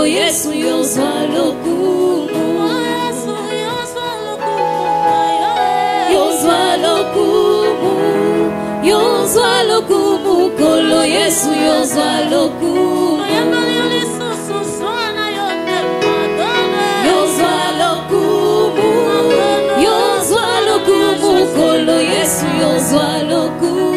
Mukolo Yesu yozwa lokumu. Yozwa lokumu. Yozwa lokumu. Mukolo Yesu yozwa lokumu. Yozwa lokumu. Yozwa lokumu. Mukolo Yesu yozwa lokumu.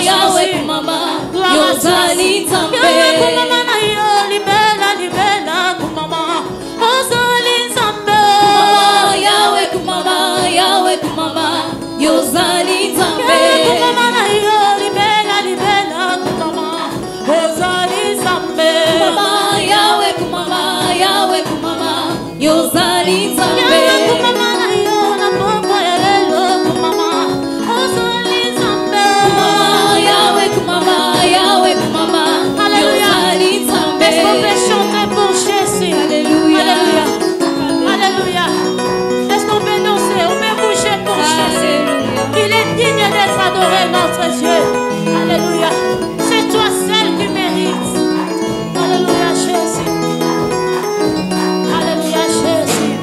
Yahweh kumama, Yozali Zambe. Yahweh kumama na yo libela libela kumama, Yozali Zambe. Yahweh kumama, Yahweh kumama, Yozali Zambe. Yahweh kumama na yo libela libela kumama, Yozali Zambe. Yahweh kumama, Yahweh kumama, Yozali Zambe. Yahweh kumama na yo na poko elelo kumama, Yozali Zambe. Yahweh kumama, Yahweh kumama, Yozali Zambe. Est-ce qu'on peut chanter pour Jésus? Alléluia. Alléluia. Alléluia. Est-ce qu'on peut danser? On peut bouger pour Jésus. Il est digne d'être adoré, notre Dieu. Alléluia. C'est toi seul qui mérites. Alléluia, Jésus. Alléluia, Jésus.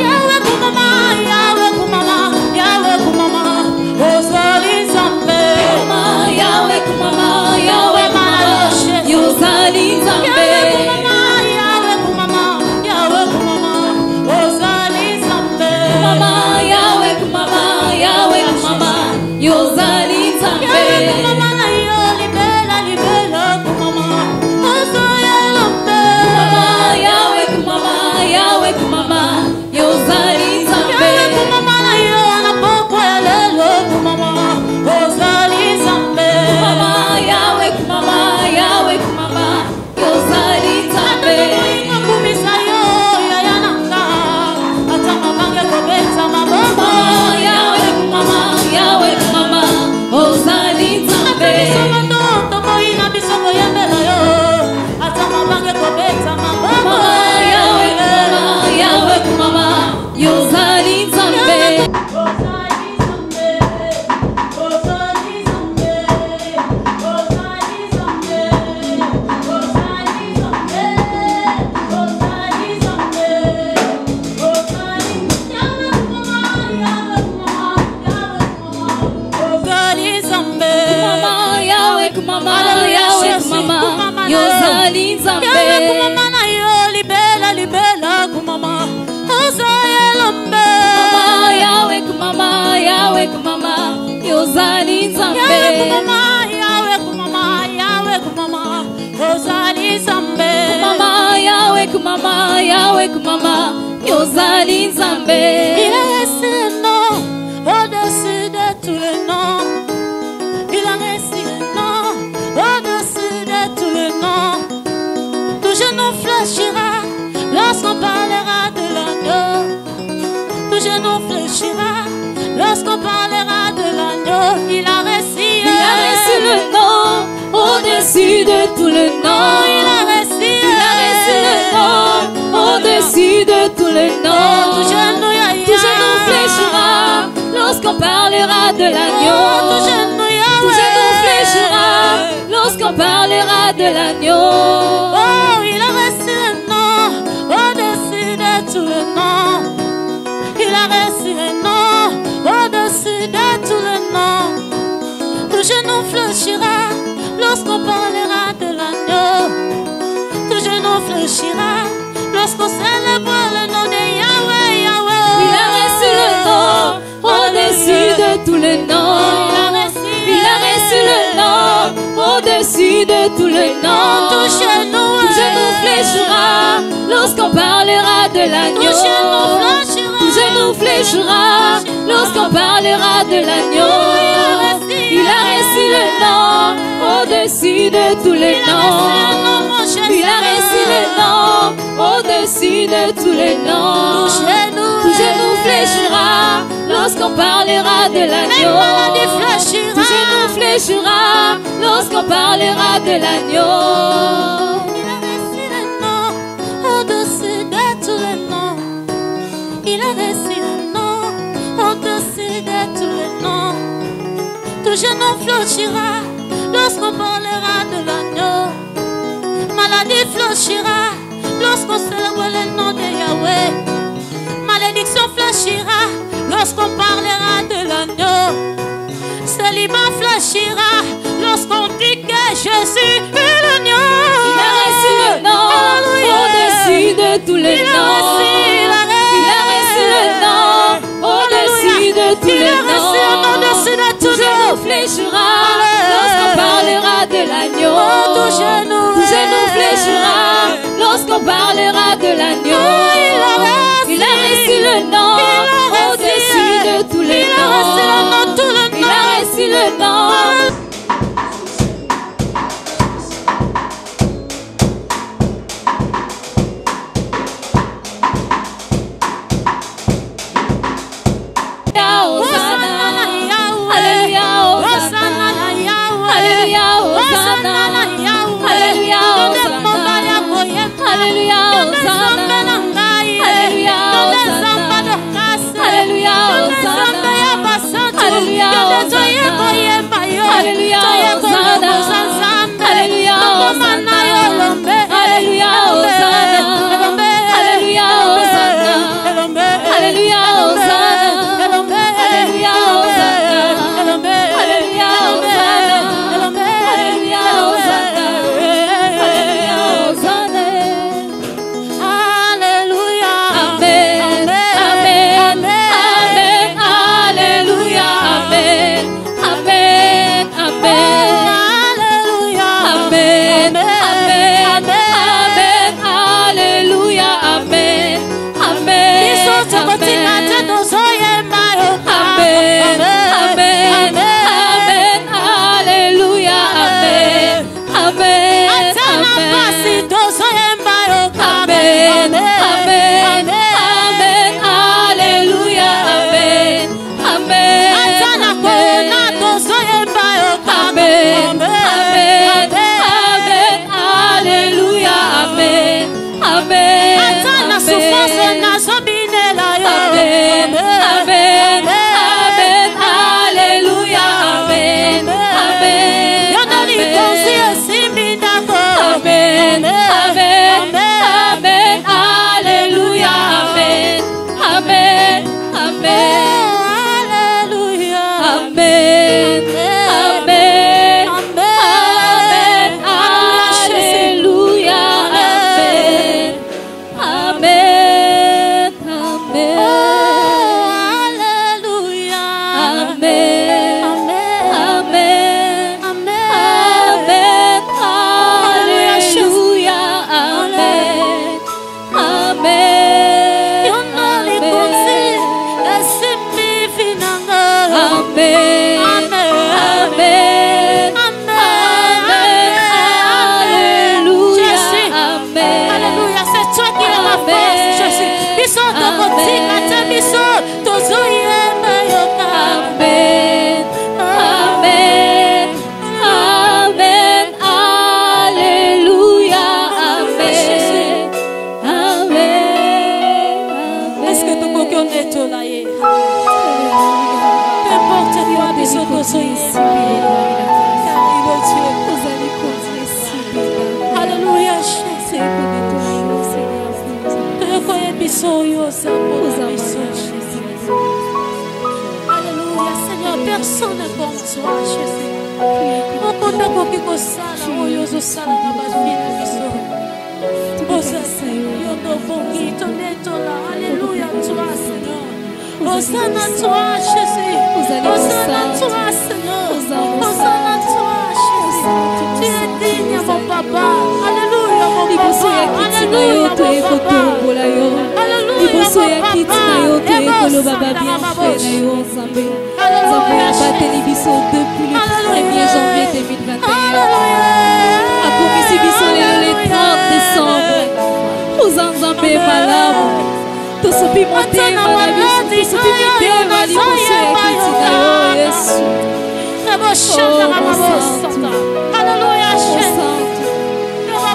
Yahweh kumama, Yahweh kumama, Yahweh kumama, Yozali Zambe. Yahweh kumama, Yahweh kumama, Yozali Zambe. Yahweh kumama, Yahweh kumama, Yahweh kumama, Yozali Zambe. Yahweh kumama, Yahweh kumama, Yozali Zambe. Yahweh kumama na yo libela libela kumama, Yozali Zambe. Yahweh kumama, Yahweh kumama, Yozali Zambe. Yahweh kumama na yo na poko elelo kumama, Yozali Zambe. Yahweh kumama, Yahweh kumama, Yozali Zambe. Kumisa yo ya yananga, ata mabange kobeta mabomba. Yahweh kumama, Yahweh kumama, Yozali Zambe. Bisomo toto moina bisomo yembela yo, ata mabange kobeta mabomba. Yahweh kumama, Yahweh kumama, Yozali Zambe. Yahweh kumama, Yozali Zambe. Yahweh kumama na yo libela libela kumama, Yozali Zambe. Yahweh kumama, Yahweh kumama, Yozali Zambe. Yahweh kumama, Yahweh kumama, Yahweh kumama, Yozali Zambe. Yahweh kumama, Yahweh kumama, Yozali Zambe. Il a resté le nom au-dessus de tous les noms. Il a resté le nom au-dessus de tous les noms. Tout genou fléchira lorsqu'on parlera de l'agneau. Tout genou fléchira lorsqu'on parlera de l'agneau. Il a reçu le nom au-dessus de tous les noms. Il a reçu le nom au-dessus de tous les noms. Tout genou fléchira lorsqu'on parlera de l'agneau. Tout genou fléchira lorsqu'on parlera de l'agneau. Oh, il a reçu le nom au-dessus de tous les noms. Tout genou fléchira lorsqu'on parlera de l'agneau. Tout genou fléchira lorsqu'on célébrera le nom de Yahweh, Yahweh. Il a reçu le nom au-dessus de tous les noms. Il a reçu le nom au-dessus de tous les noms. Tout genou fléchira lorsqu'on parlera de l'agneau. Tout genou fléchira lorsqu'on parlera de l'agneau. Il a reçu le nom au-dessus de tous les noms. Il a reçu le nom au-dessus de tous les noms. Tout genou fléchira lorsqu'on parlera de l'agneau. Tout genou fléchira lorsqu'on parlera de l'agneau. Il a reçu le nom au-dessus de tous les noms. Il a reçu le nom au-dessus de tous les noms. Tout genou fléchira lorsqu'on parlera de l'agneau. Maladie fléchira lorsqu'on célèbre le nom de Yahweh. Malédiction fléchira lorsqu'on parlera de l'agneau. Célibat fléchira lorsqu'on dit que Jésus est l'agneau. Il a reçu le nom au-dessus de tous les noms. Il a reçu le nom au-dessus de tous les noms. Tout genou fléchira lorsqu'on parlera de l'agneau. Tout genou fléchira lorsqu'on parlera de l'agneau. Il a reçu le nom au-dessus de tous les noms. Il a reçu le nom. Alléluia, Seigneur, personne ne comme toi, Jésus. Mokonda koki kosala oyo ozosala na bafie na biso. Yondo bongi tonetola. Alléluia toi Seigneur. Hosanna toi Jésus. Hosanna toi Seigneur. Hosanna toi Jésus. Tu es digne mon papa. Alléluia mon papa. Alléluia mon papa. Alléluia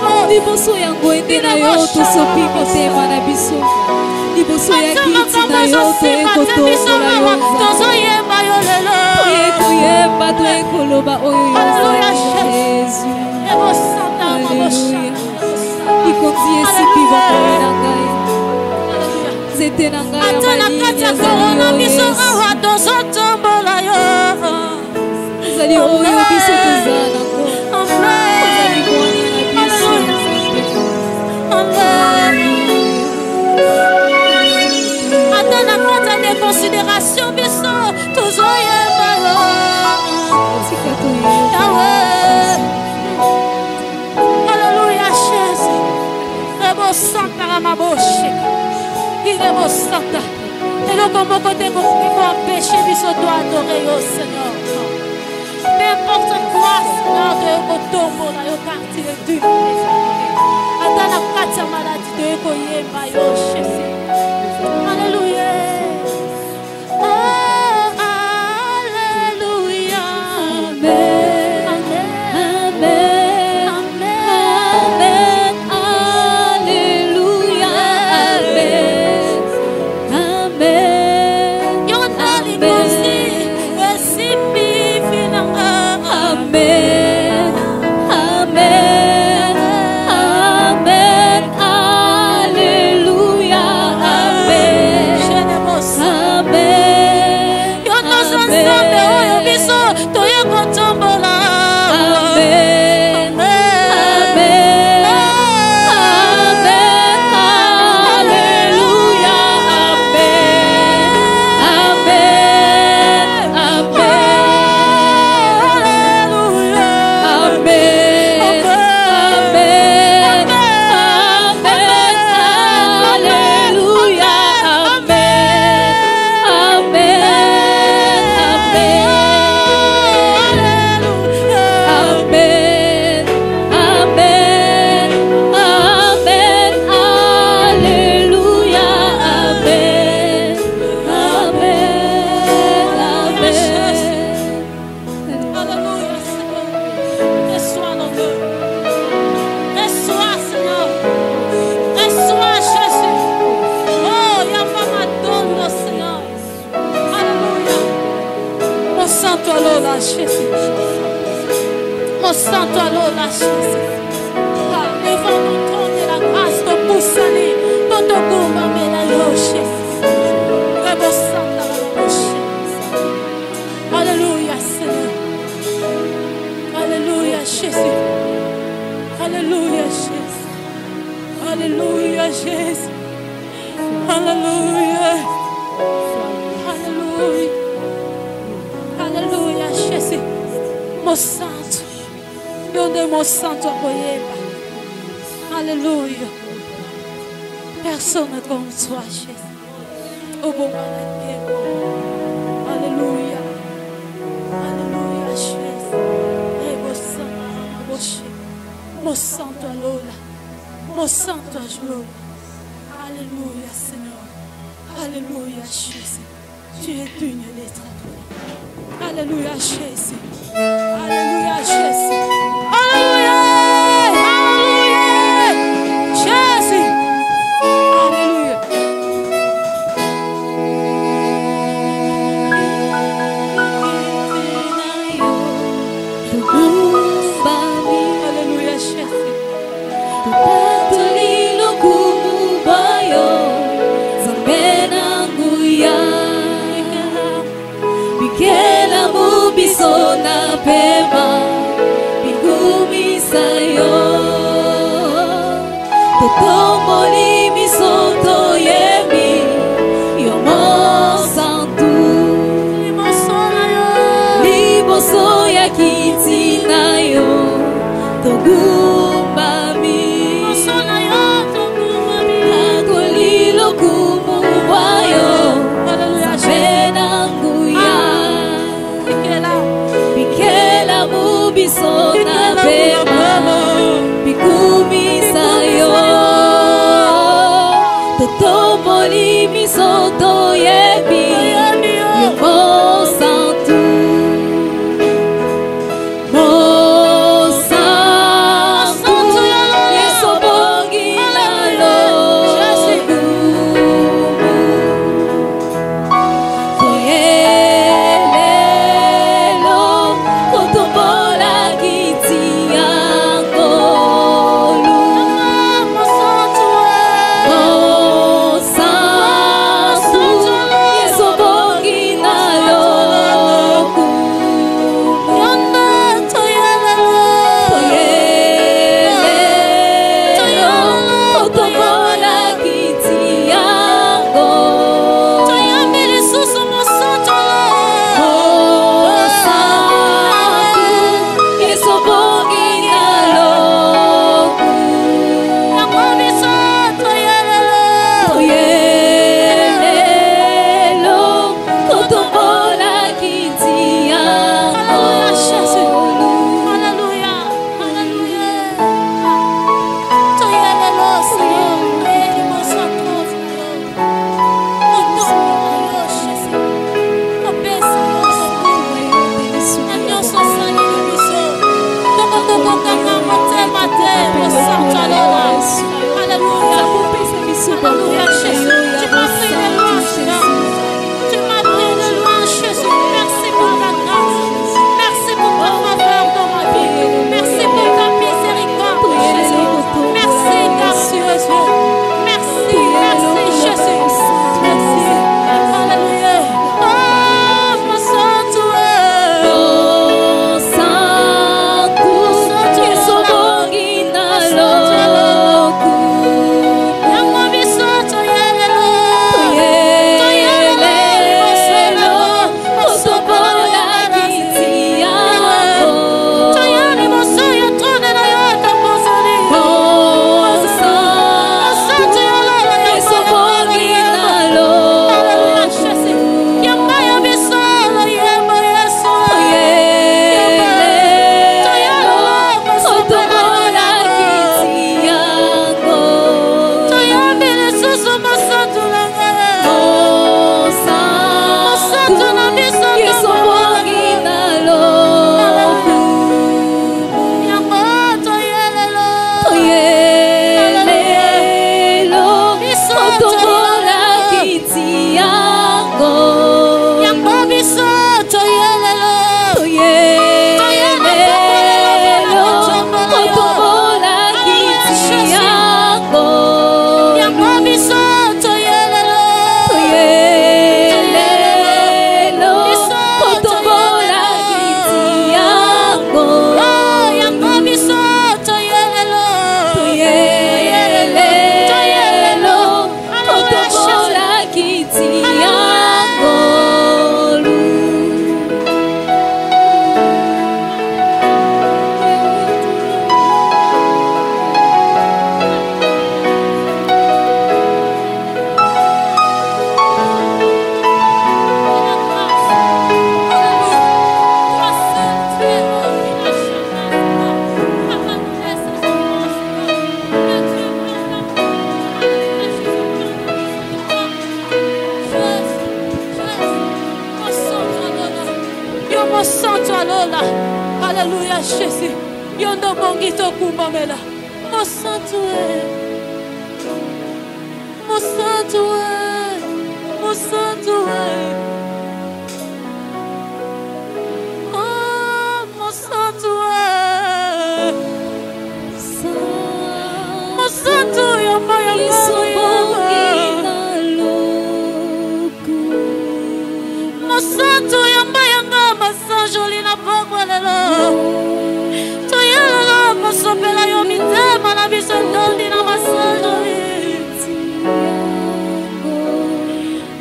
mon liboso yango ete na yo tosopi motema na biso liboso ya kiti na yo toyekotombola yo tozoyemba yo lelo toyekoyemba toyekoloba oyo Yesu likonzi esipi bokomi na ngai nzete na ngai ata na kati ya korona biso awa tozotombola yo ezali oyo biso toza nango ozali bwani na biso ata na kati ya déconsidération biso tozoyemba yo Alléluia Jésus rebosanta na maboshe irebosanta eloko moko te kokoki koempêche biso to adorer yo Seigneur. Peu importe quoi Seigneur toyekotombola yo car tu es digne. Ata na kati ya maladi toyekoyemba yo Jésus. Alléluia. Alléluia. Personne comme toi, Jésus. Au bon moment. Alléluia. Alléluia, Jésus. Mon santo Lola. Mon santo Lola. Alléluia, Seigneur. Alléluia, Jésus. Tu es digne d'être adoré. Alléluia, Jésus. Alléluia, Jésus. Alléluia. Pema Alléluia, Jésus. Yondo bongito kumbamela. Mon sanctuaire. Mon sanctuaire. Mon sanctuaire. Oh, mon sanctuaire. Mon sanctuaire, mon sanctuaire, joli na bongo lelo to yelo masopela yo mitema na biso ndondi na masajoli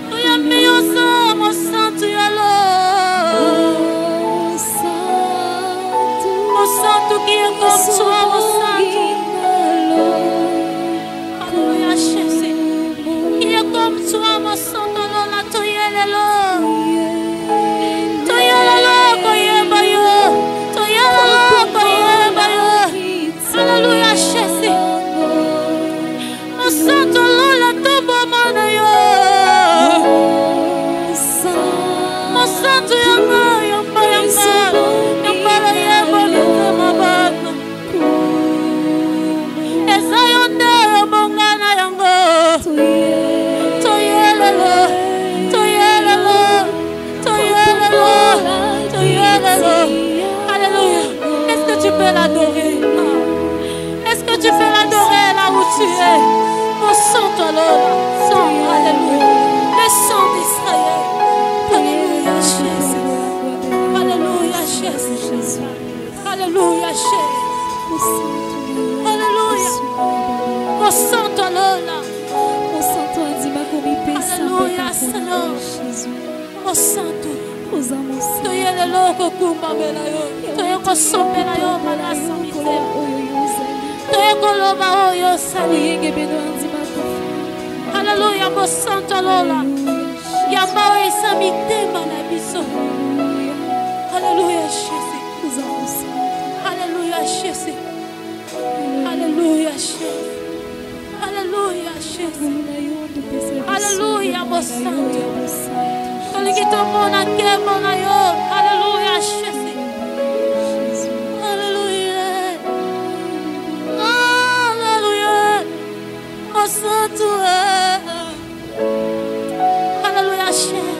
to yambio sa mo santo yelo mo santo qui est comme toi tu es. Mon sang, toi, sang, alléluia. Le sang d'Israël. Alléluia, Jésus. Alléluia, Jésus. Alléluia, Jésus. Alléluia. Mon sang, toi, alléluia, Seigneur. Mon sang, tu es le loco kumba bela yo. Tu es ko sombela yo mala samise. Tu es ko loba yo sali. Alléluia, mon sang, alléluia. Yamba o samite mana biso. Alléluia, Jésus. Alléluia, Jésus. Alléluia, Jésus. Alléluia, Jésus. Alléluia, mon sang. Alléluia, Jésus. Alléluia. Alléluia. Mon sang, alléluia, Jésus.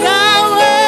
Yahweh.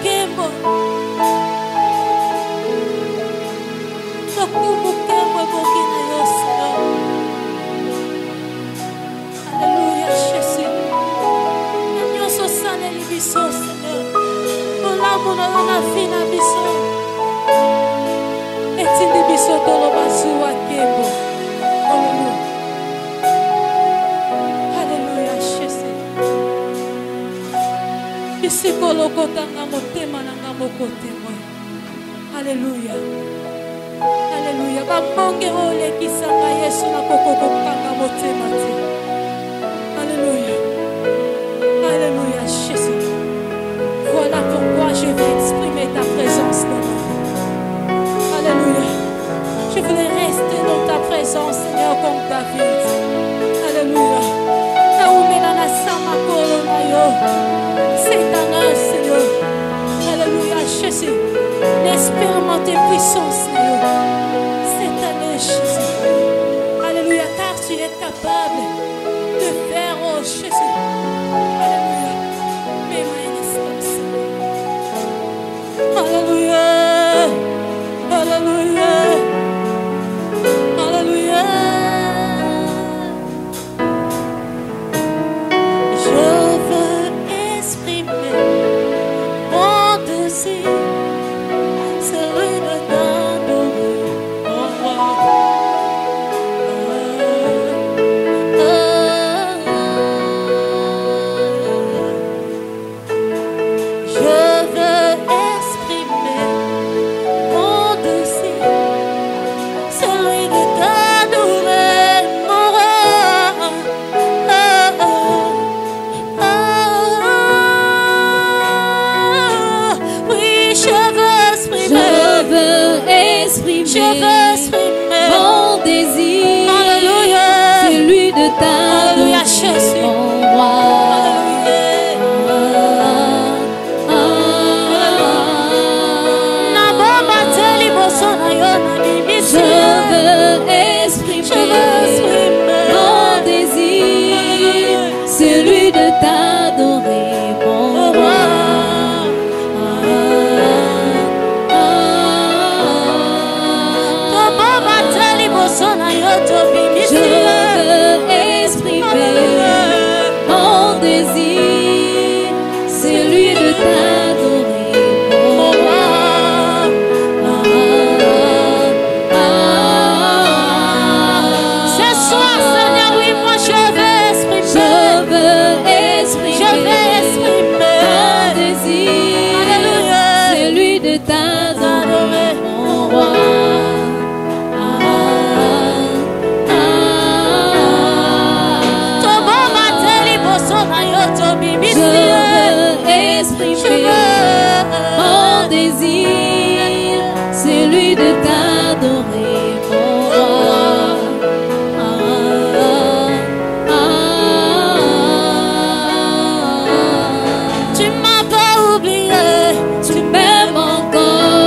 mokembo. Soki mokembo bokina yo Seigneur. Alléluia Jésus. Nyonso saleli biso Seigneur. Olamu na yo na fi na biso. Etindi biso toloba zuwa kembo. Alléluia Jésus. Bisikolokota nga motema na nga mokote moi. Alléluia. Alléluia. Bambonge olekisanga Yesu na kokokokanga motema te. Alléluia. Alléluia Jésus. Voilà pourquoi je vais exprimer ta présence dans ma vie. Alléluia. Je voulais rester dans ta présence, Seigneur, comme David. Alléluia. C'est un heure, Seigneur. Alléluia, Jésus. Expérimenter puissance, Seigneur. C'est un heure, Jésus. Alléluia, car tu es capable de faire, oh Jésus. Alléluia. Mes mains comme ça. Alléluia. Alléluia. Alléluia. Je veux exprimer mon désir, celui de t'adorer, mon roi. Je veux exprimer mon désir, celui de t'adorer, mon roi. Oui, je veux exprimer mon désir, Alléluia. celui de Alléluia, t'adorer, Jésus. mon roi. Na bomba teli boso na yo na bimisi. Je veux exprimer mon désir, celui de t'adorer, mon roi. To bomba teli boso na yo to bimisi. Je veux exprimer mon désir, celui de t'adorer, mon roi. Ce soir, Seigneur, oui, moi je veux exprimer. Je veux exprimer mon désir, Alléluia. celui de t'adorer, mon roi. To bomba teli boso na yo to bimisi. Je veux exprimer mon désir, celui de t'adorer, mon roi. Tu m'as pas oublié. Tu m'aimes encore.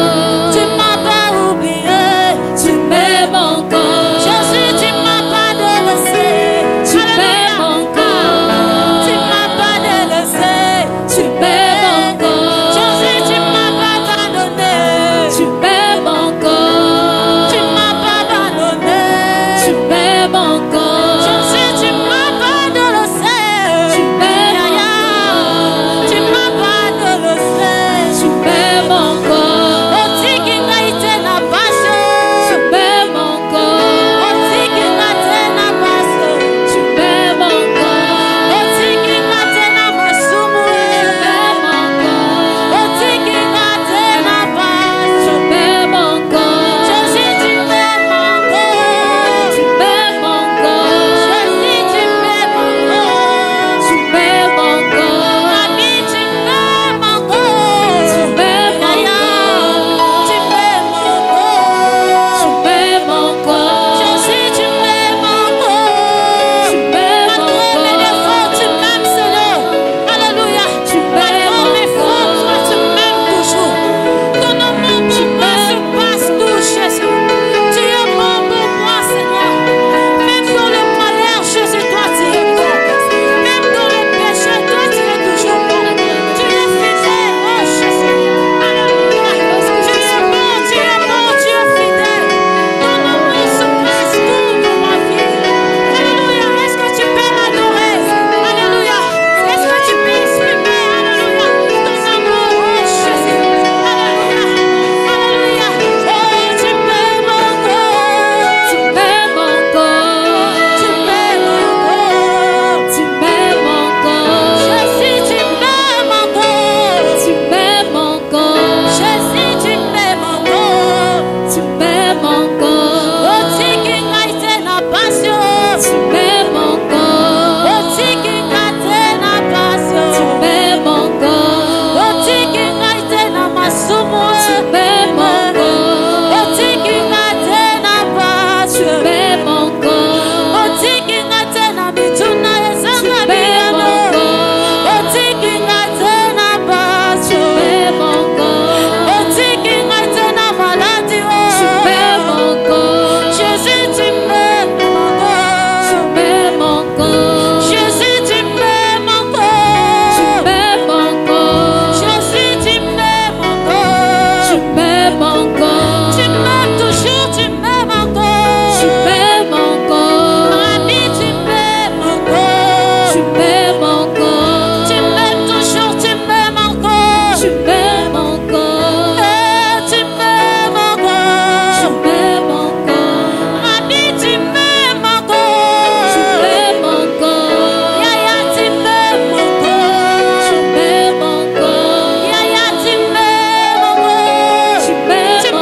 m'aimes encore. Tu m'aimes toujours, tu m'aimes encore. Tu m'aimes encore. Ami, tu m'aimes encore. Tu m'aimes encore. Tu m'aimes toujours, tu m'aimes encore. Tu m'aimes encore. Tu m'aimes encore. Tu m'aimes encore. Ami, tu m'aimes encore. Tu m'aimes encore. Yaya, tu m'aimes encore. Tu m'aimes encore. Yaya, tu m'aimes encore. Tu m'aimes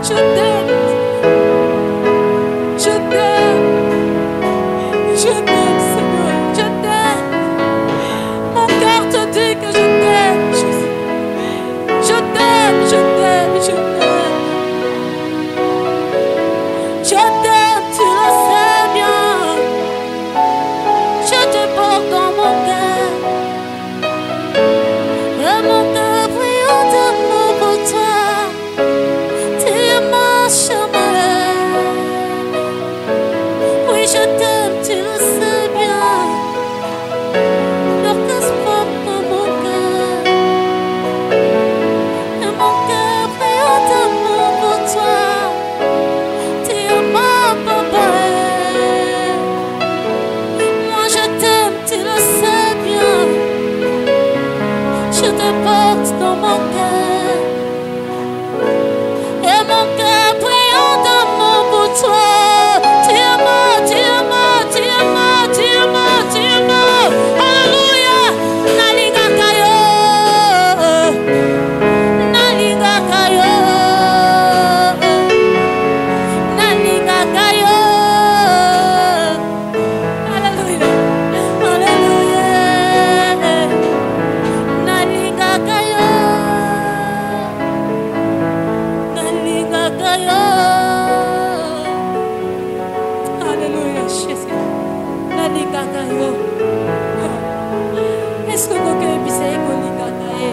Je t'aime. Je t'aime. Je t'aime, Seigneur. Je t'aime. Mon cœur te dit que je t'aime. Je t'aime, je t'aime, je t'aime. Je t'aime, tu le sais bien. Je te porte dans mon cœur. Et mon cœur brille d'amour pour toi. Tu es ma chère. Oui, je t'aime, tu le sais bien. Ne casse pas mon cœur. Et mon cœur brille d'amour pour toi. Tu es ma papa. Moi je t'aime, tu le sais bien. Je te porte dans mon cœur. Et mon cœur brille d'amour pour toi. Tu es moi, tu es moi, tu es moi, tu es moi, tu es moi. Alléluia. Nalinga kayo. Nalinga kayo. Nalinga kayo. Alléluia. Alléluia. Nalinga kayo. Nalinga kayo. Alléluia, Jésus. Nalinga kayo. Est-ce que quelqu'un est bissé kolinga kaye?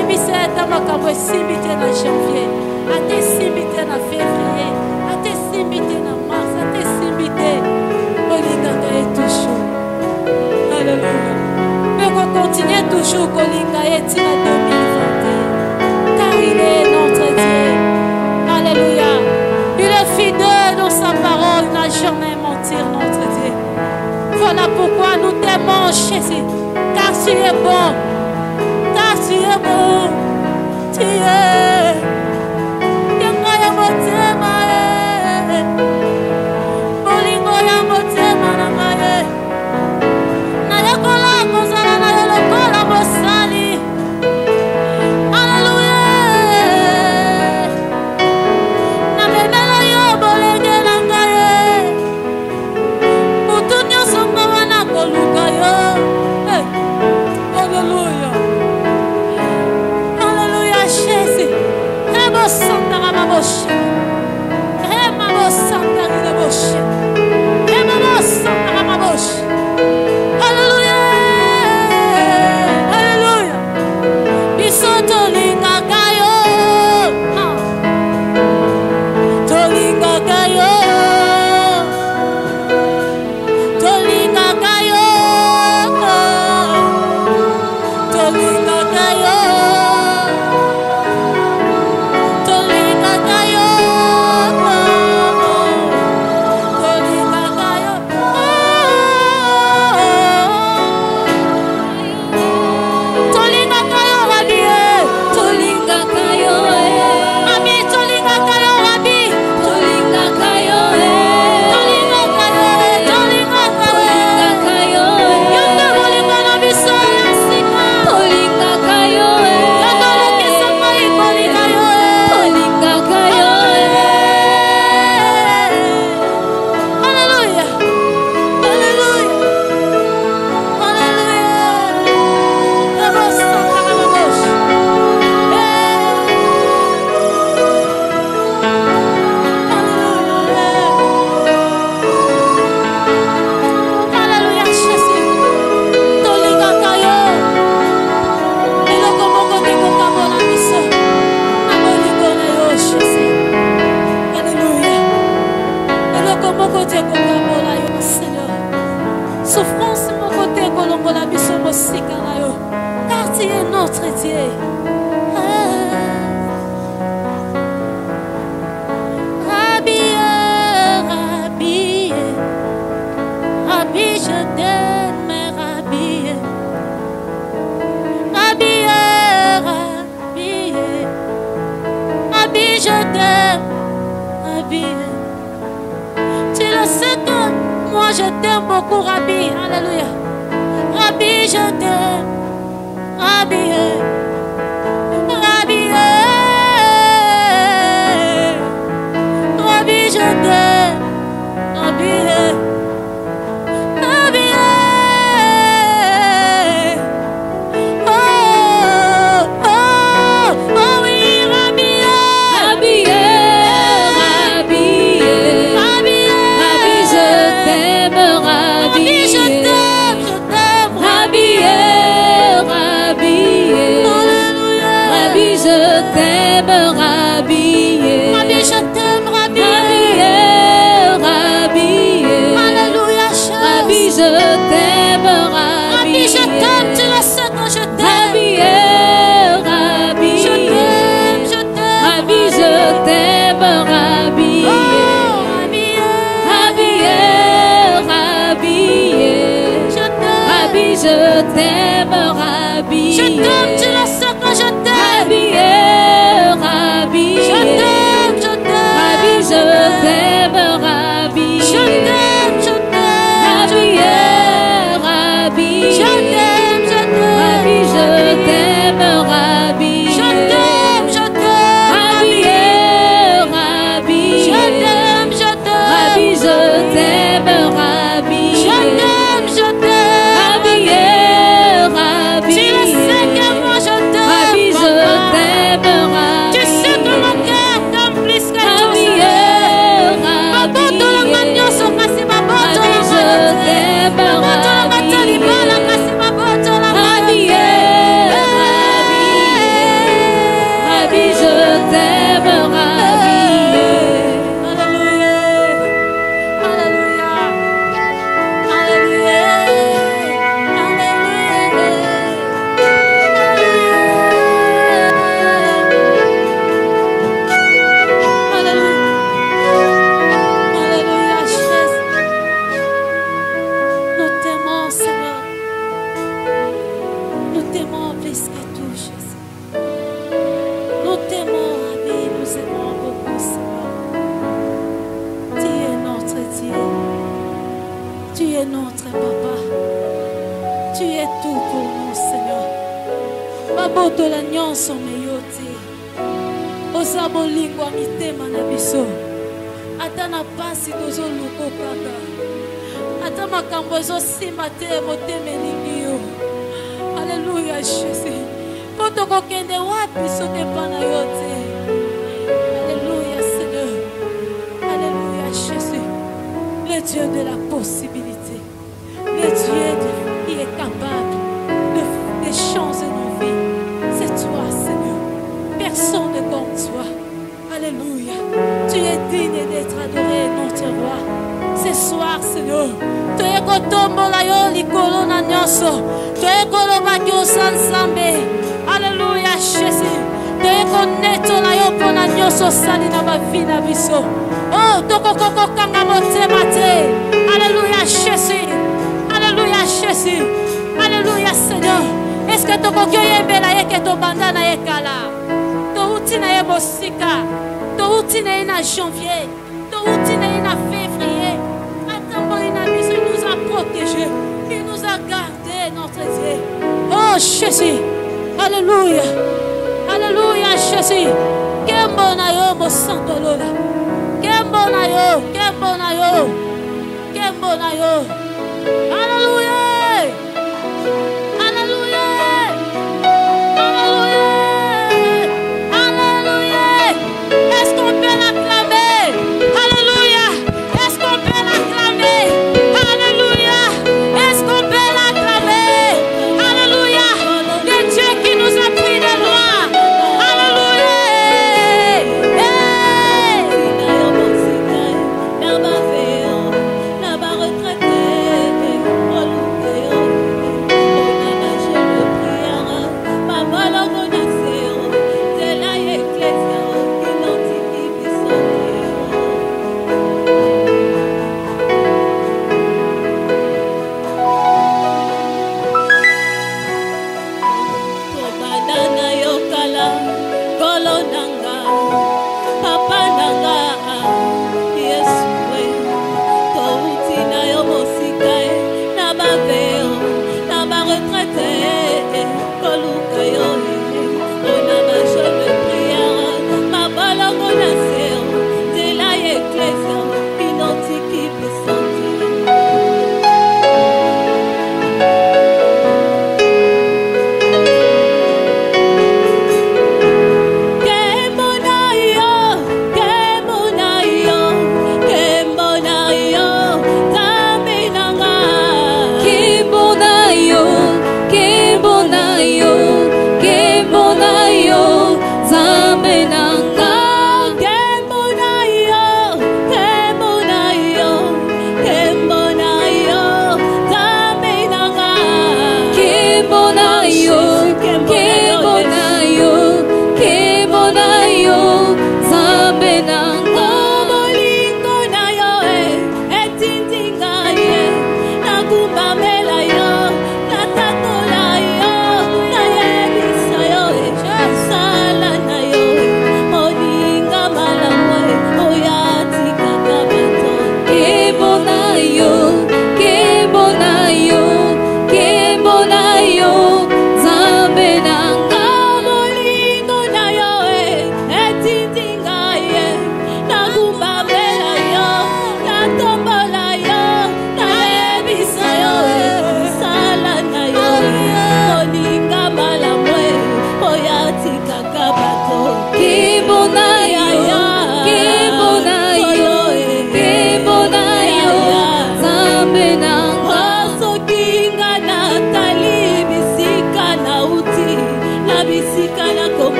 Ebissé tamakabo simité na janvier, ate simité na février, ate simité na mars, ate simité kolinga kaye toujours. Alléluia. Mais on continue toujours kolinga kaye tina 2021, car il est notre Dieu. Alléluia. Il est fidèle dans sa parole, il n'a jamais menti, notre Dieu. Voilà pourquoi nous t'aimons, Jésus, car tu es bon, car tu es bon, tu es. Yango ya motema bolingo ya motema na ngai na yakola kozala na yo lokola mosali. Alléluia. Na memela yo bolenge na ngai mutu nyonso ngoma na koluka yo. Alléluia. Alléluia, Jésus. Rebo santa ma bouche. Rema bo santa ma bouche. Rema bo santa ma bouche. Alléluia. Alléluia. Biso tolinga kayo. Tolinga kayo. Tolinga kayo. Tolinga kayo. Tolinga kayo. Tolinga kayo. Tolinga kayo rabi. Tolinga kayo, Ami tolinga kayo rabi. tolinga kayo, Tolinga kayo. Tolinga tolinga kayo. kayo, Yonde bolinga na biso ya sika. tolinga kayo, Yonde lokisa mai bolinga yo. tolinga kayo, Alléluia. Alléluia. Alléluia. Rebo santa ma bouche. Alléluia, Jésus. Tolinga kayo. Eloko moko ekokabola biso. Na bolingo na yo, Jésus. Alléluia. Eloko moko ekokabola yo, Seigneur. Souffrance moko ekolongola biso mosika na yo. Car tu es notre Dieu. Rabbi, Rabbi, Rabbi, je t'aime, Rabbi. Rabbi, Rabbi, Rabbi, je t'aime, Rabbi. Tu le sais que moi je t'aime beaucoup, Rabbi. Alléluia. Rabbi, je t'aime. Rabbi, Rabbi, t'aime, Rabbi. Je t'aime, tu le sais que je t'aime. Rabbi, Rabbi. Je t'aime, je t'aime. Rabbi, je t'aime, Rabbi. Je t'aime, je t'aime. Rabbi, Rabbi. Je t'aime, je t'aime. Rabbi, je t'aime, Rabbi. Je t'aime, je t'aime. Rabbi, Rabbi. Je t'aime, je t'aime. Rabbi, je t'aime, Rabbi. Je t'aime, je t'aime. Rabbi, Rabbi. Tu le sais que moi je t'aime. Rabbi, je t'aime, Rabbi. Tu sais que mon cœur t'aime plus que tout. Rabbi, Maboto la manioso kasi maboto la je t'aime, maboto la matali bala kasi maboto la Rabbi, Rabbi, je t'aime, Rabbi. Alléluia. Alléluia. Alléluia. Alléluia, Jésus. Nous t'aimons, Seigneur. Nous t'aimons plus que tout, Jésus. Nous t'aimons, Rabbi. Nous aimons beaucoup, Seigneur. Tu es notre Dieu. Tu es notre Papa. Tu es tout pour nous, Seigneur. Maboto la nyonso meyote. Oza bolingo ya mitema na biso. Ata na pasi tozoluka kaka. Ata makambo ezosimba te motema elingi yo. Alléluia, Jésus. Po tokokende wapi soki epa na yo te. Alléluia, Seigneur. Alléluia, Jésus. Le Dieu de la possibilité. Le Dieu qui est capable de changer nos vies. C'est toi, Seigneur. Personne ne comme toi. Alléluia. Tu es digne d'être adoré, notre roi. Ce soir, Seigneur, tu es kotombola yo likolo na nyonso. Tu es kolobaki osansambe. Alléluia, Jésus. Tu es konetola yo pona nyonso sali na bavi na biso. Oh, tokokoko kanga motema te. Alléluia, Jésus. Alléluia, Jésus. Alléluia, Seigneur. Est-ce que tokokyo yembela yeke tobanda na yekala? Touti na ye mosika. Touti na ye na janvier. Touti na ye na février. Attends, il nous a protégés. Il nous a gardés, notre Dieu. Oh, Jésus. Alléluia. Alléluia, Jésus. Kembo na yo mo santo lola. Kembo na yo. Kembo na yo. Kembo na yo. Alléluia. Alléluia. Alléluia. Alléluia. Est-ce qu'on peut l'acclamer? Alléluia. Est-ce qu'on peut l'acclamer? Alléluia. Est-ce qu'on peut l'acclamer? Alléluia. Le Dieu qui nous a pris de loin. Alléluia. Nakumba mela yo, natako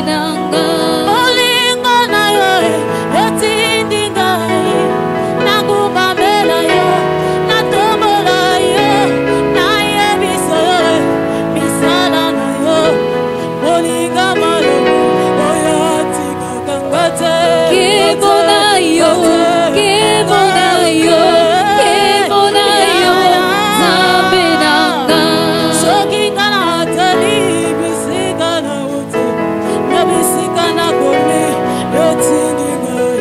nanga. Olingo na yo etindi ngai nakubambela yo natombola yo nayebisa yo misala na yo olinga maloba oyo atikaka nga te Kebona yo, kebona yo, kebona yo, Nzambe nanga. soki nga na atali bisika na uti na bisika na komi etindi ngai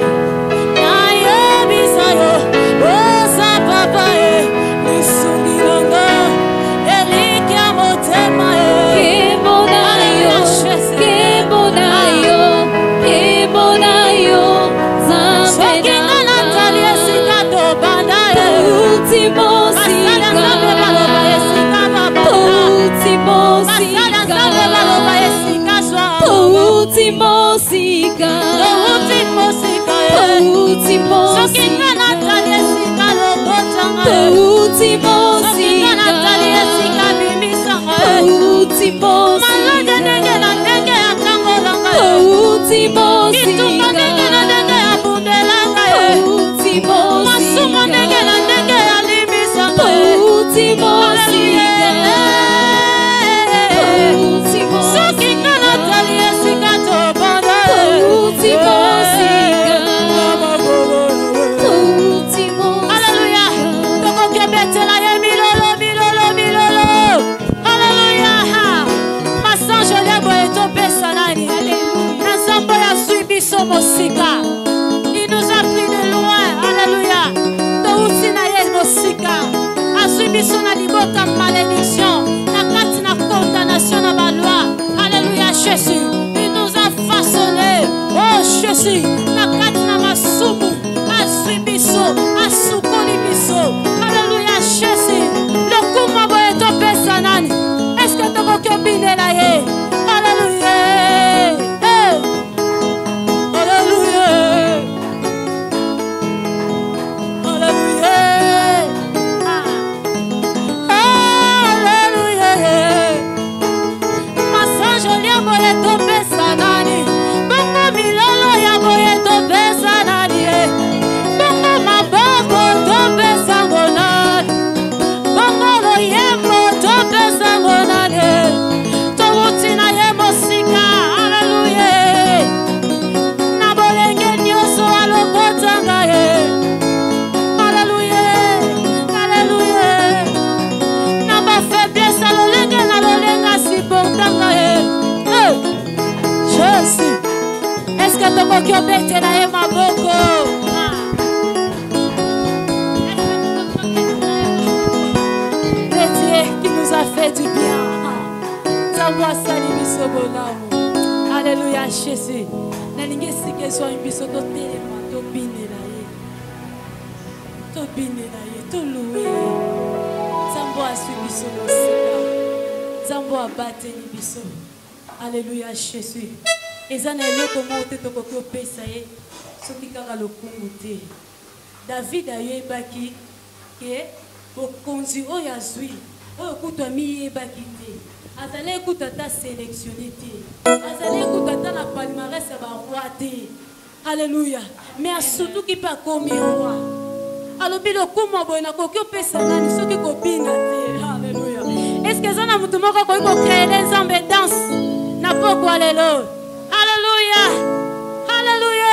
nayebisa yo oza papa ye lisungi na nga elikya motema ye Kebona yo, kebona yo, kebona yo, Nzambe soki nga na atali nanga. esika tobanda ye Touti basala nzambe baloba mosika, esika babanda touti basala nzambe baloba mosika, esika zwa touti mosika, touti mosika ye touti soki nga na mosika, atali esika lokotanga ye touti soki nga na atali esika mosika, bimisanga ye touti malade ndenge na mosika, ndenge ya kangolanga ye touti kitumba ndenge na ndenge mosika, ya bundelanga ye touti masumu ndenge na mosika, ndenge ya limisanga ye touti mosika, touti soki nga na atali esika tobanda ye touti mosika, touti Alléluia. Tokoki obetela ye milolo milolo milolo. Alléluia. Masanjo lebo etopesa nani. Na nzambe azwi biso mosika. Il nous a pris de loin. Alléluia. Touti na ye mosika. Azwi biso na liboka malédiction. Na kati na condamnation na baloi. Alléluia Jésus. Il nous a façonné. Oh Jésus. Na kati na masumu. Azwi biso. Asukoli biso. Alléluia Jésus. Le kuma boye topesa nani. Est-ce que tokoki obinela ye? Alléluia. Eh. Alléluia. Alléluia. Alléluia. Masanjo lia boye topesa nani. Bongo milolo ya boye topesa nani. Bongo maboko topesa ngonani. Bongo loyembo topesa ngonani. Touti na ye mosika. Alléluia. Na bolenge nyonso alokotanga ye. Alléluia. Alléluia. Na bafaiblesse alolenge na lolenga siportanga ye. Eh, Jésus. Est-ce que tokoki obetela ye maboko? Ah. Le Dieu qui nous a fait du bien. Nzambe asali biso bolamu. Alléluia Jésus. Nalingi esika ezwa biso totelema tobinela ye. Tobinela ye, toluwe ye. Nzambe azwi biso mosika. Nzambe abateli biso. Alléluia Jésus. Eza na eloko moko te tokoki opesa ye soki kaka lokungu te. David ayebaki ke bokonzi oyo azwi oyo kutu amiyebaki te. Azali ekuta ata sélectionné te. Azali ekuta ata na palmarès ya baroi te. Alléluia. Mais asutuki mpe akomi roi. Alobi lokumu boye nakoki opesa nani soki kobina te. Alléluia. Est-ce que eza na mutu moko akoki kokreele nzambe danse na pokwa lelo? Alléluia. Alléluia.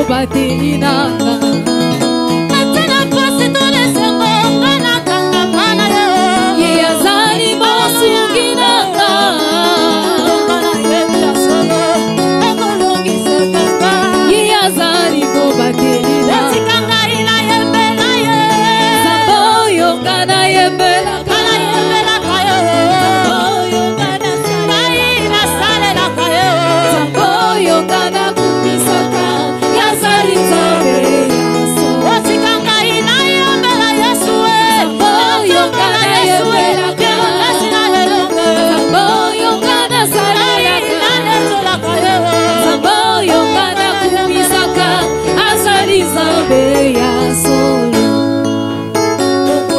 bateli nanga. Natana pasi tole sengo ngana kanga mana yo. Ye azali mosungi nanga. Ngana yenda solo ekolongi sekanga. Ye azali bateli nanga. Etikanga ina yembela ye. Sambo yo ngana yembela Kana yembela kayo. Sambo yo ngana Kaina sale la kayo. Sambo yo ngana kumisaka. Yazali nzambe yaso. Otikanga ina yembela Yesu we. Sambo yo ngana yembela ka. Nasina helonge. Sambo yo ngana salela Ina ka. leto la kayo. Sambo yo ngana kumisaka. Azali nzambe ya solo. Sambo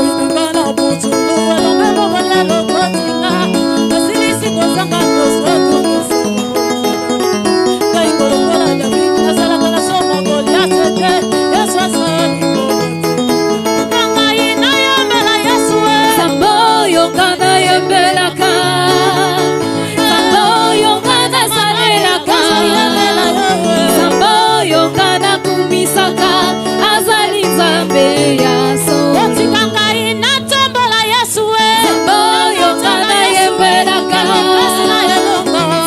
yo ngana yembela ka. Sambo yo ngana salela ka. Sambo yo ngana kumisaka. Azali nzambe ya solo. Sambo yo ngana yembela ka.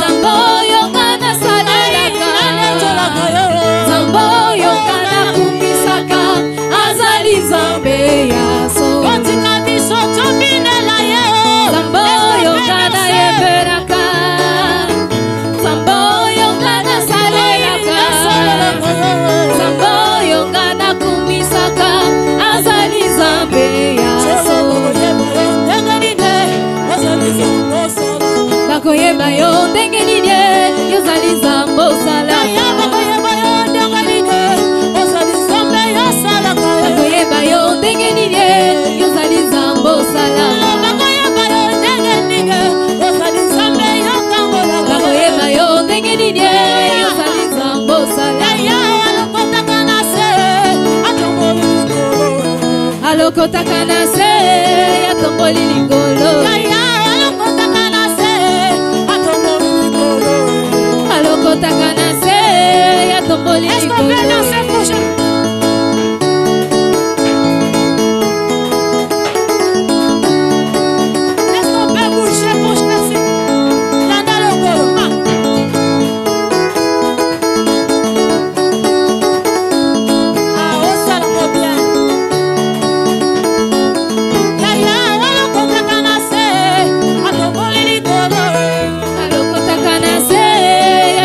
Sambo yo ngana salela ka. Sambo yo ngana kumisaka. Azali nzambe ya solo. Sambo yo ngana yembela ka. Sambo yo ngana salela ka. Sambo yo ngana kumisaka. Azali nzambe ya solo. Bakoyeba yo ndenge nini yozali nzambe osala. Bakoyeba yo ndenge nini yozali nzambe osala. Bakoyeba yo ndenge nini yozali nzambe osala. Alokotaka na se atomboli likolo. Alokotaka na se atomboli Est-ce qu'on peut likolo. danser prochain? Est-ce qu'on peut bouger prochain? Landa lokolo. Ah, oh, ça le bien. Yaya, alokotaka na se atomboli likolo. Alokotaka na se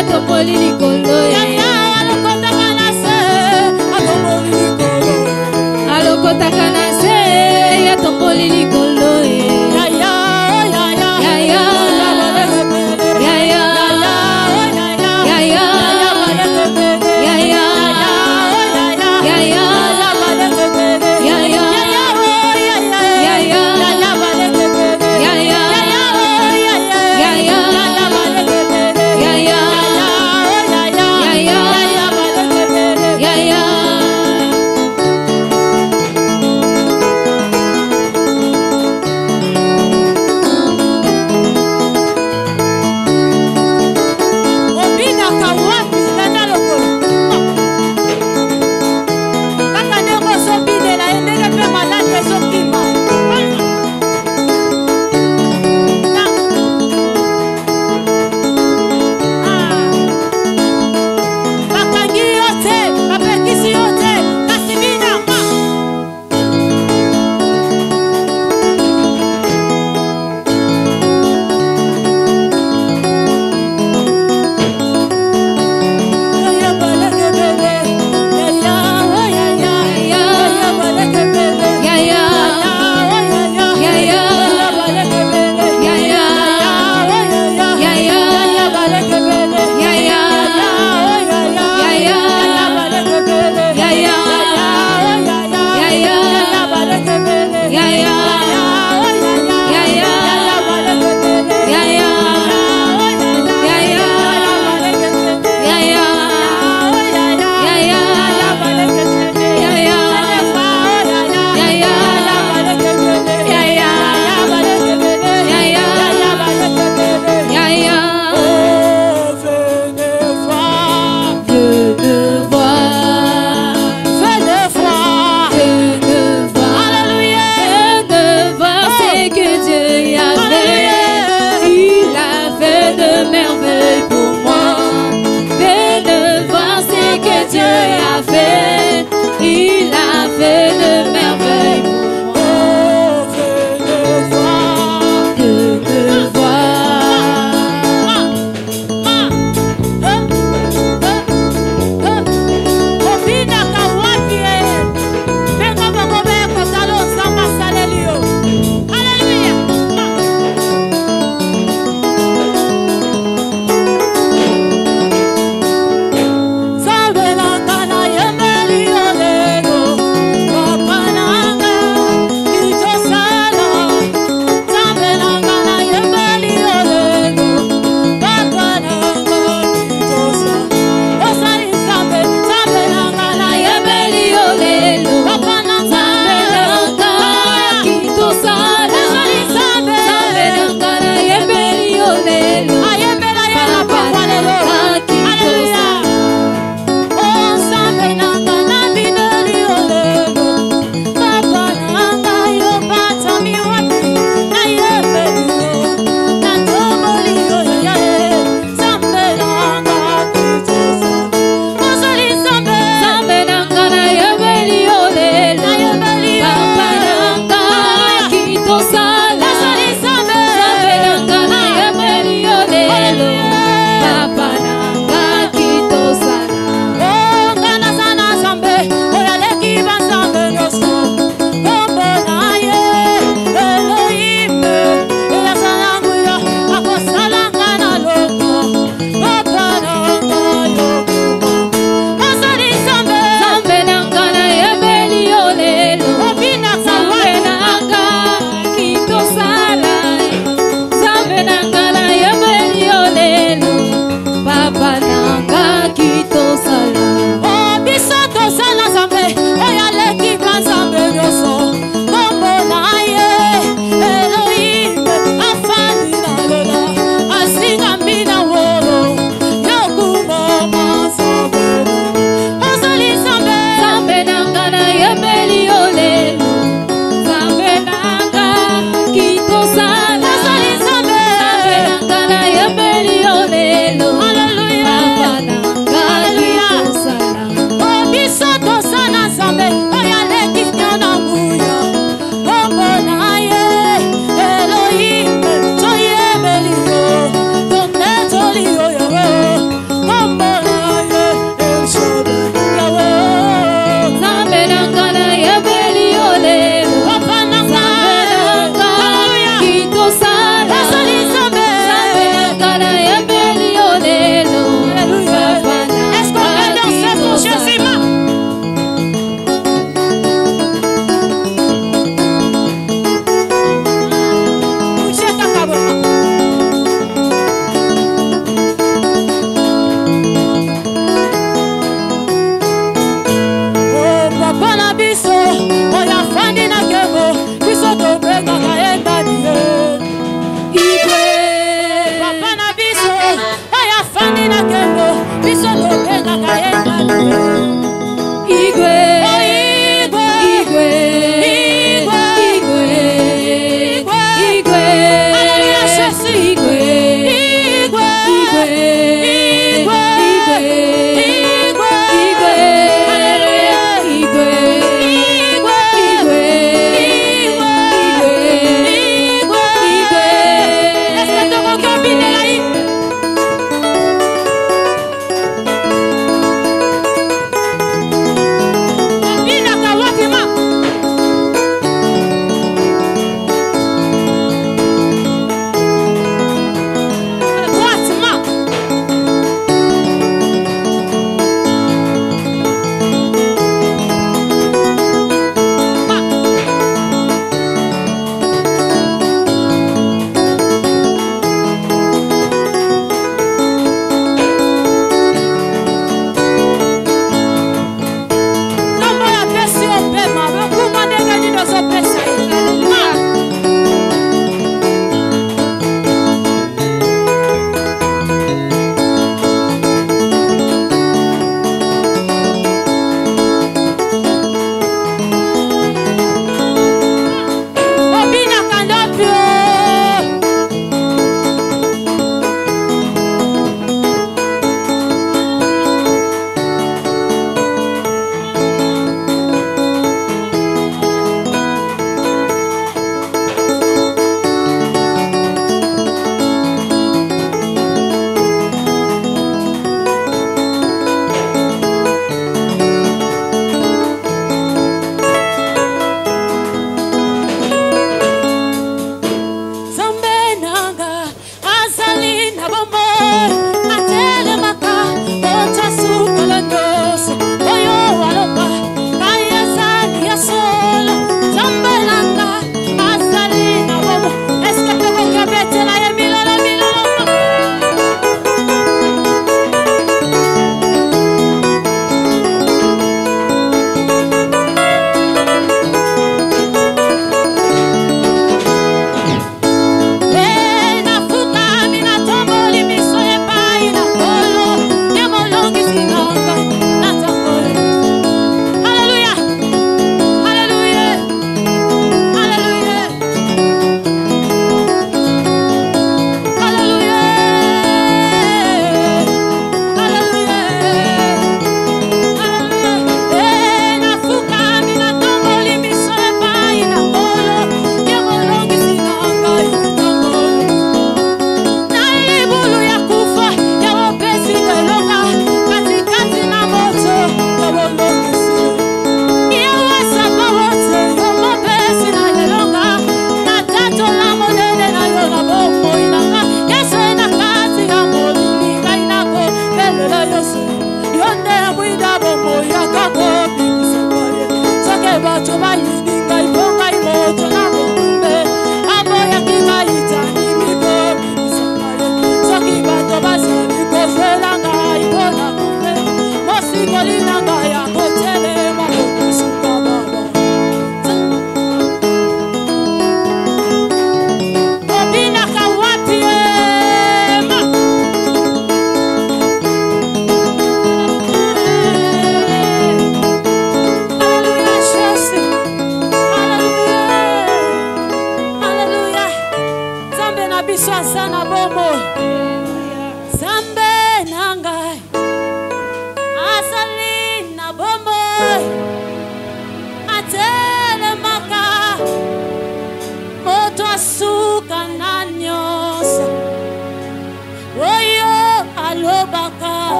atomboli likolo. Yaya, alokotaka na se Dieu a fait, il a fait de merveilles pour moi. De me Alléluia.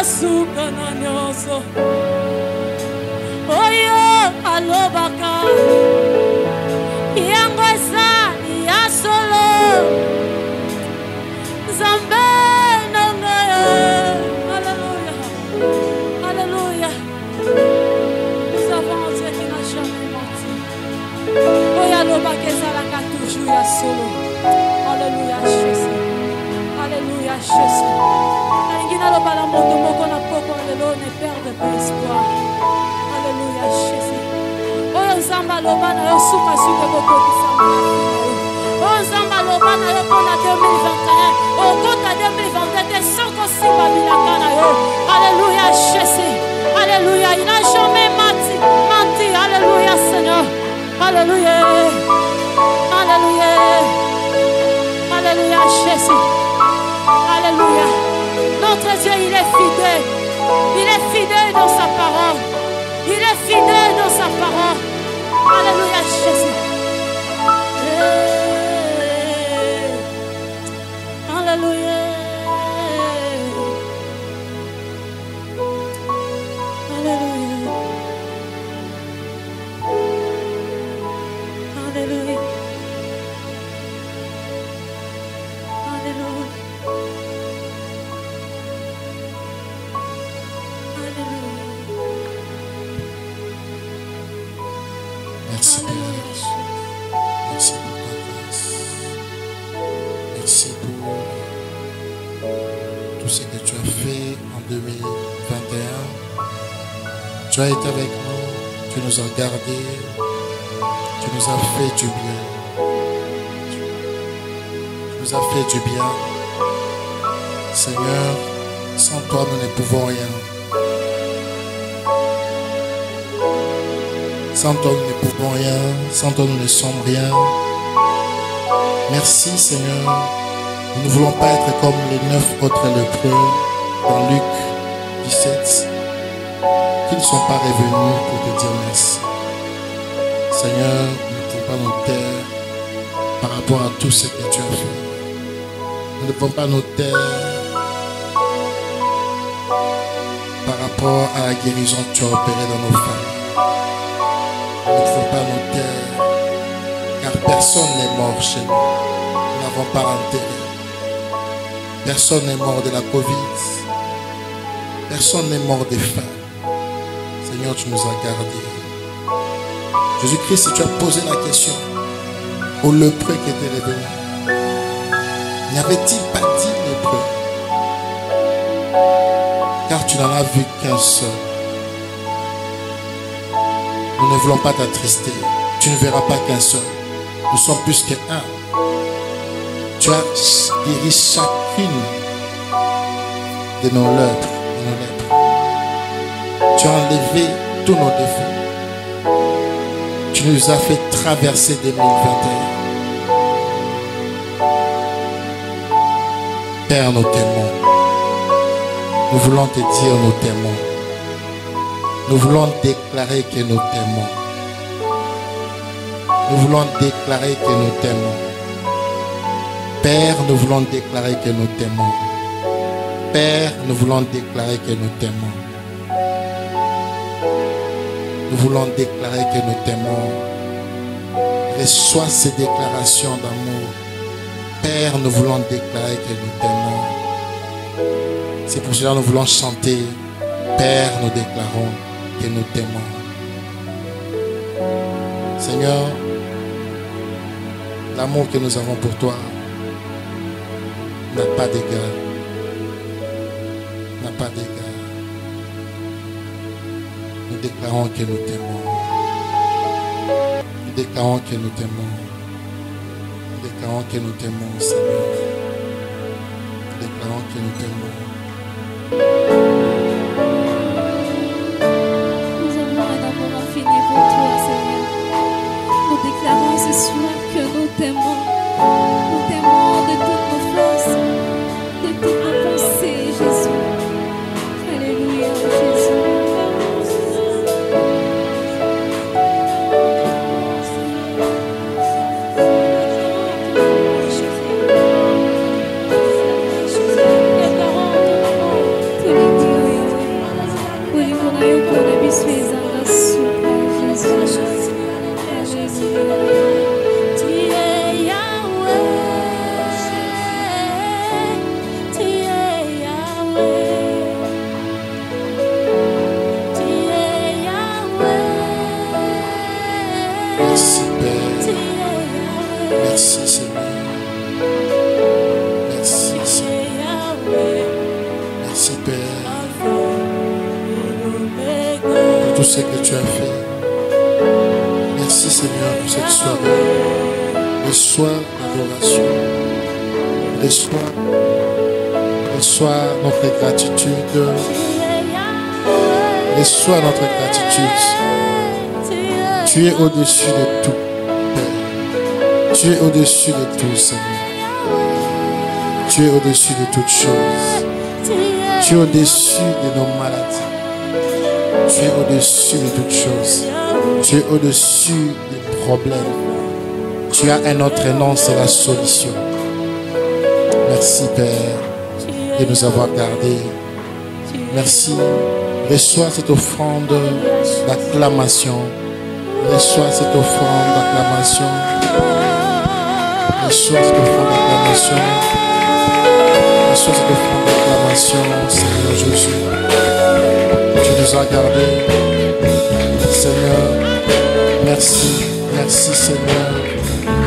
suka na nyonso oyo alobaka yango eza ya solo Nzambe na ngai. Alléluia, alléluia. Nous avons un Dieu qui n'a jamais menti. Oyo alobaka ezalaka toujours ya solo. Alléluia Jésus, alléluia Jésus. Alingina lobala moto moko na poko lelo ne perde pas espoir. Alléluia Jésus. Oyo Nzambe aloba na yo suka suka bokokisa na oyo Nzambe aloba na yo mpona 2021 okota 2022 te sans kosimba bilaka na yo. Alléluia Jésus, alléluia. Il n'a jamais menti. Alléluia Seigneur, alléluia, alléluia, alléluia Jésus, alléluia. Notre Dieu, il est fidèle. Il est fidèle dans sa parole. Il est fidèle dans sa parole. Alléluia Jésus. Alléluia. Alléluia. Alléluia. Alléluia. Merci Père. Merci pour ta grâce. Merci pour tout ce que tu as fait en 2021. Tu as été avec nous, tu nous as gardés, tu nous as fait du bien. Tu nous as fait du bien. Seigneur, sans toi nous ne pouvons rien. Sans toi nous ne pouvons rien, sans toi nous ne sommes rien. Merci Seigneur. Nous ne voulons pas être comme les 9 autres lépreux dans Luc 17 qui ne sont pas revenus pour te dire merci. Seigneur, nous ne pouvons pas nous taire par rapport à tout ce que tu as fait. Nous ne pouvons pas nous taire par rapport à la guérison que tu as opérée dans nos familles. Nous ne pouvons pas nous taire, car personne n'est mort chez nous. Nous n'avons pas enterré. Personne n'est mort de la Covid. Personne n'est mort des faim. Seigneur, tu nous as gardés. Jésus-Christ, tu as posé la question au lépreux qui était revenu. N'y avait-il pas 10 lépreux? Car tu n'en as vu qu'un seul. Nous ne voulons pas t'attrister. Tu ne verras pas qu'un seul. Nous sommes plus qu'un. Tu as guéri chacune de nos lèpres. Tu as enlevé tous nos défauts. Tu nous as fait traverser 2021. Père, nous t'aimons. Nous voulons te dire nous t'aimons. Nous voulons déclarer que nous t'aimons. Nous voulons déclarer que nous t'aimons. Père, nous voulons déclarer que nous t'aimons. Père, nous voulons déclarer que nous t'aimons. Nous voulons déclarer que nous t'aimons. Reçois ces déclarations d'amour. Père, nous voulons déclarer que nous t'aimons. C'est pour cela que nous voulons chanter. Père, nous déclarons que nous t'aimons. Seigneur, l'amour que nous avons pour toi n'a pas d'égal. N'a pas d'égal. Nous déclarons que nous t'aimons. Nous déclarons que nous t'aimons. Nous déclarons que nous t'aimons, Seigneur. Nous déclarons que nous t'aimons. Nous avons un amour infini pour toi, Seigneur. Nous déclarons ce soir que nous t'aimons. Nous t'aimons de toutes nos forces, de toutes nos pensées, Jésus. Alléluia, Jésus. Tous les dieux Merci Seigneur. Merci Seigneur. Merci Père pour tout ce que tu as fait. Merci Seigneur pour cette soirée. Reçois l'adoration. Reçois notre gratitude. Reçois notre gratitude. Tu es au-dessus de tout, Père. Tu es au-dessus de tout, Seigneur. Tu es au-dessus de toutes choses. Tu es au-dessus de nos maladies. Tu es au-dessus de toutes choses. Tu es au-dessus des problèmes. Tu as un autre nom, c'est la solution. Merci, Père, de nous avoir gardés. Merci. Reçois cette offrande d'acclamation. Reçois cette offrande d'acclamation. Reçois cette offrande d'acclamation. Reçois cette offrande d'acclamation, Seigneur Jésus. Tu nous as gardés. Seigneur, merci. Merci, Seigneur.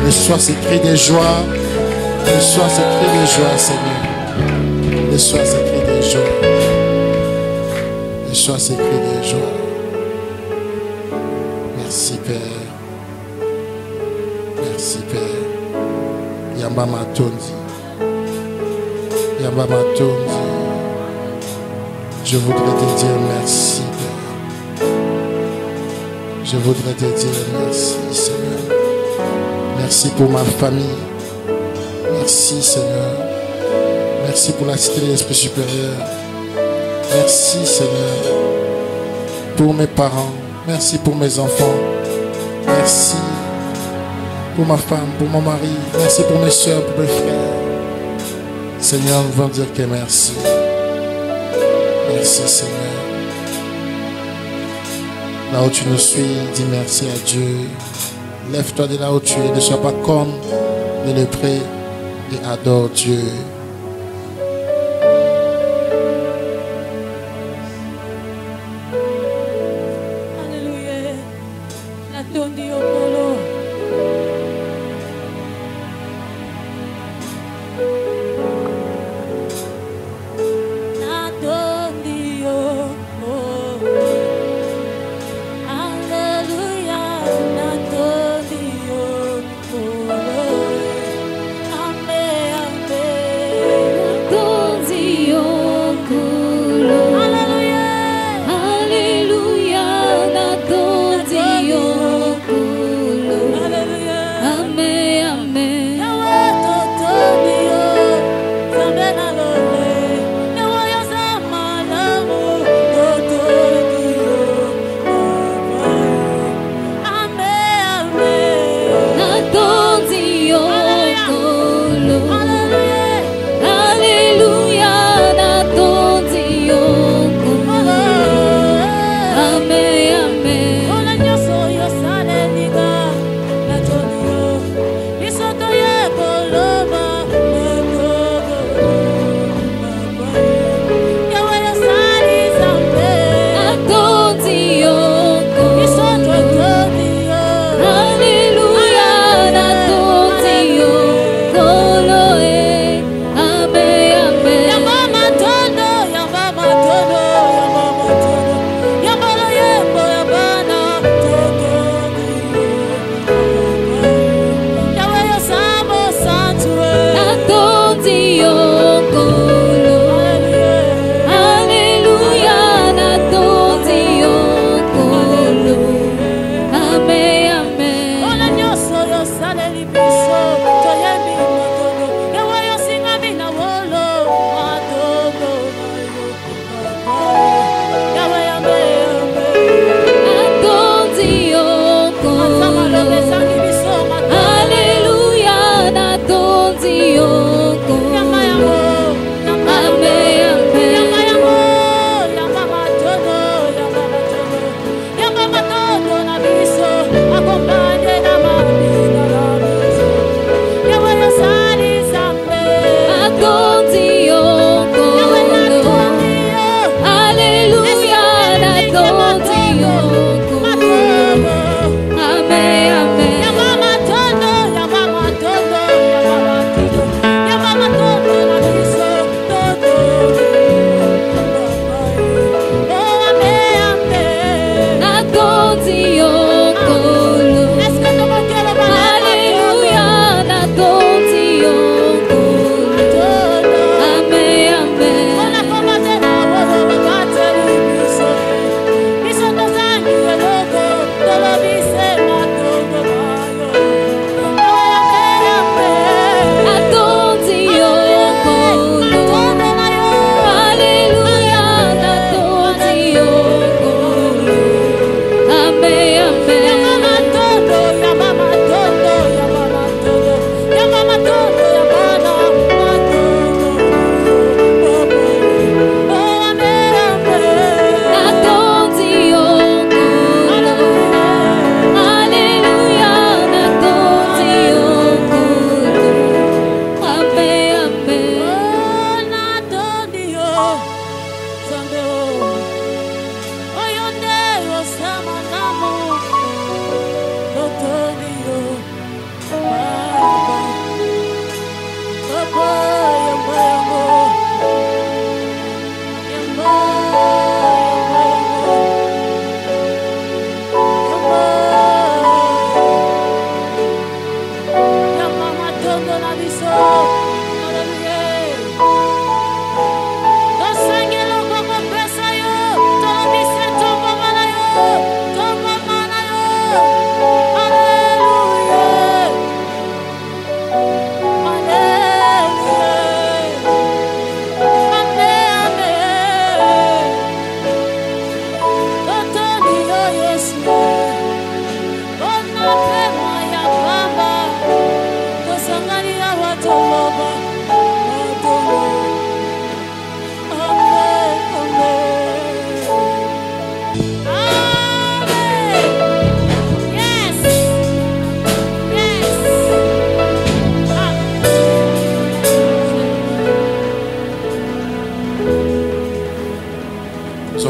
Reçois ces cris de joie. Reçois ces cris de joie, Seigneur. Reçois ces cris de joie. Reçois ces cris de joie. Merci, Père. Merci, Père. Yamba Matondi. Yamba Matondi. Je voudrais te dire merci, Père. Je voudrais te dire merci, Seigneur. Merci pour ma famille. Merci, Seigneur. Merci pour la cité de l'Esprit supérieur. Merci, Seigneur, pour mes parents. Merci pour mes enfants. Merci pour ma femme, pour mon mari. Merci pour mes soeurs, pour mes frères. Seigneur, nous voulons dire que merci. Merci, Seigneur. Là où tu nous suis, dis merci à Dieu. Lève-toi de là où tu es. Ne sois pas comme de lépreux et adore Dieu.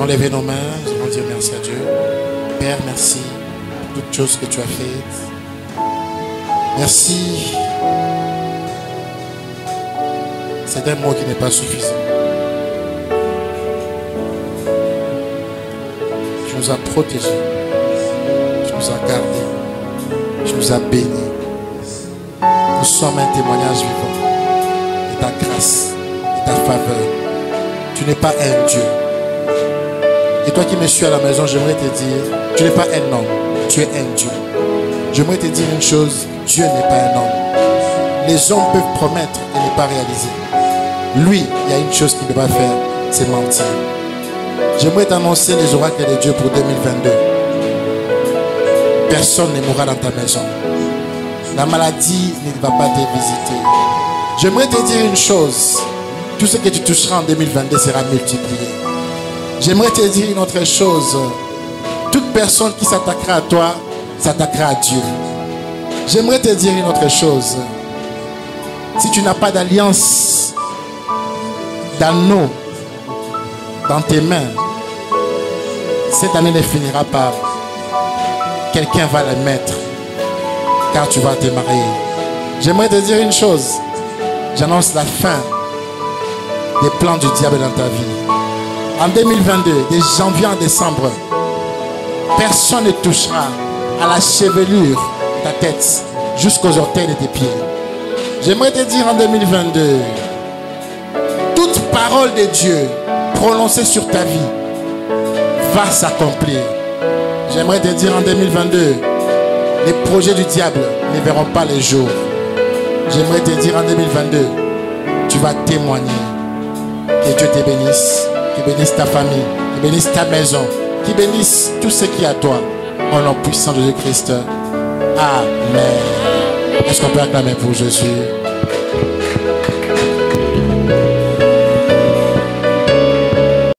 allons lever nos mains, nous allons dire merci à Dieu. Père, merci pour toutes choses que tu as faites. Merci. C'est un mot qui n'est pas suffisant. Tu nous as protégés. Tu nous as gardés. Tu nous as bénis. Nous sommes un témoignage vivant de ta grâce, de ta faveur. Tu n'es pas un Dieu. Et toi qui me suis à la maison, j'aimerais te dire, tu n'es pas un homme, tu es un Dieu. J'aimerais te dire une chose, Dieu n'est pas un homme. Les hommes peuvent promettre et ne pas réaliser. Lui, il y a une chose qu'il ne peut pas faire, c'est mentir. J'aimerais t'annoncer les oracles de Dieu pour 2022. Personne ne mourra dans ta maison. La maladie ne va pas te visiter. J'aimerais te dire une chose. Tout ce que tu toucheras en 2022 sera multiplié. J'aimerais te dire une autre chose. Toute personne qui s'attaquera à toi, s'attaquera à Dieu. J'aimerais te dire une autre chose. Si tu n'as pas d'alliance, d'anneau dans tes mains, cette année ne finira pas. Quelqu'un va le mettre, car tu vas te marier. J'aimerais te dire une chose. J'annonce la fin des plans du diable dans ta vie. En 2022, de janvier en décembre, personne ne touchera à la chevelure de ta tête jusqu'aux orteils de tes pieds. J'aimerais te dire en 2022, toute parole de Dieu prononcée sur ta vie va s'accomplir. J'aimerais te dire en 2022, les projets du diable ne verront pas les jours. J'aimerais te dire en 2022, tu vas témoigner. Que Dieu te bénisse, qu'il bénisse ta famille, qu'il bénisse ta maison, qu'il bénisse tout ce qui est à toi. Au nom puissant de Jésus-Christ. Amen. Est-ce qu'on peut acclamer pour Jésus?